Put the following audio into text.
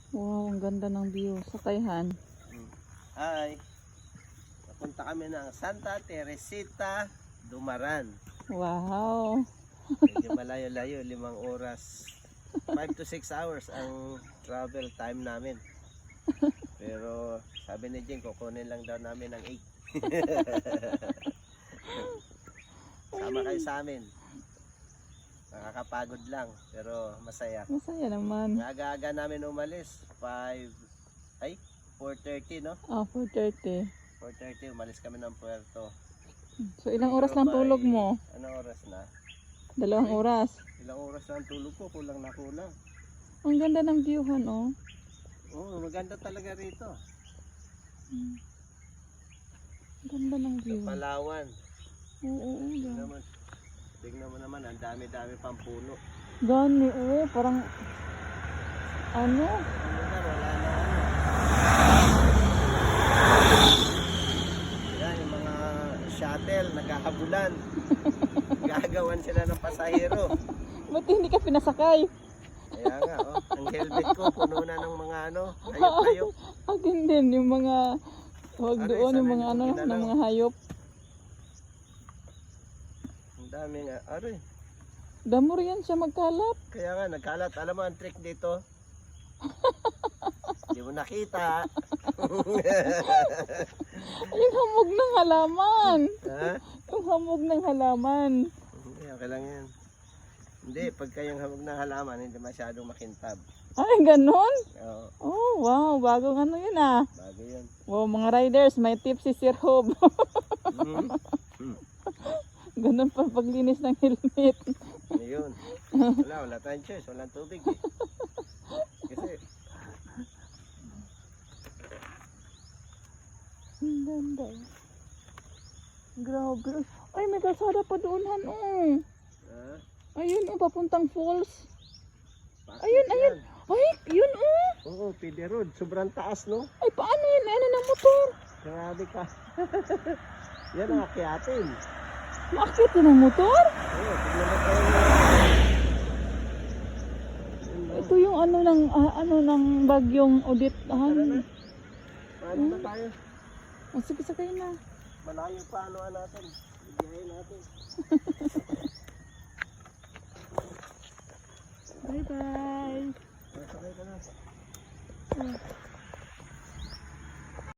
Wow, ang ganda ng view. Sakayhan. Hi. Napunta kami ng Santa Teresita, Dumaran. Wow. Medyo malayo-layo, 5 oras. 5 to 6 hours ang travel time namin. Pero sabi ni Jing, kukunin lang daw namin ng 8. Sama kayo sa amin. Nakakapagod lang, pero masaya. Masaya naman. Aga-aga namin umalis, 4:30 no? 4:30. 4:30 umalis kami ng Puerto. So ilang oras lang tulog mo? Anong oras na? 2 oras. Ilang oras na ang tulog ko, kulang na kulang. Ang ganda ng viewhan, oh. Oo, maganda talaga rito. Ang ganda ng view. Sa Palawan. Oo, Tignan mo naman, ang dami-dami pang puno. Gani, oh. Parang, ano? Ano na, wala na ano. Yan, yung mga shuttle, nagkakabulan. Gagawan sila ng pasahero. Ba't hindi ka pinasakay? Kaya nga, oh, ang helmet ko, puno na ng mga ano, hayop-hayop. Akin din, yung mga, huwag Ano, doon, isa yung na mga yung ano, ginalaw. ng mga hayop. Ang dami nga, aroy. Damor yan siya magkalat. Kaya nga, nagkalat. Alam mo ang trick dito? Hindi mo nakita. Yung hamog ng halaman. Ha? Yung hamog ng halaman. Hindi, okay lang yan. Hindi, pagka yung hamog ng halaman, hindi masyadong makintab. Ay, ganun? Oo, Oh, wow. Bagong ano yun ah. bago yun. Wow, mga riders, may tips si Sir Hob. Ganun pa paglinis ng helmet. Ano yun? Wala tayong choice. Walang tubig eh. Kasi, Ang ganda. Grabe. Ay, may kalsada pa doonhan. Oh. Ayun, oh, papuntang falls. Ayun, ayun. Ay, yun, oh. Oo, Pide Road. Sobrang taas, no? Ay, paano yun? Ano ng motor? Grabe ka. Yan ang akyatin. Maakyat yun ng motor? Oo, tignan mo tayo. Ito yung ano ng bagyong Odette. Tara na. Paano na tayo? Oh, sige, sakay na. Malayo pa ano natin. Ibiyahin natin. Bye-bye. Sakay ka na. Oh.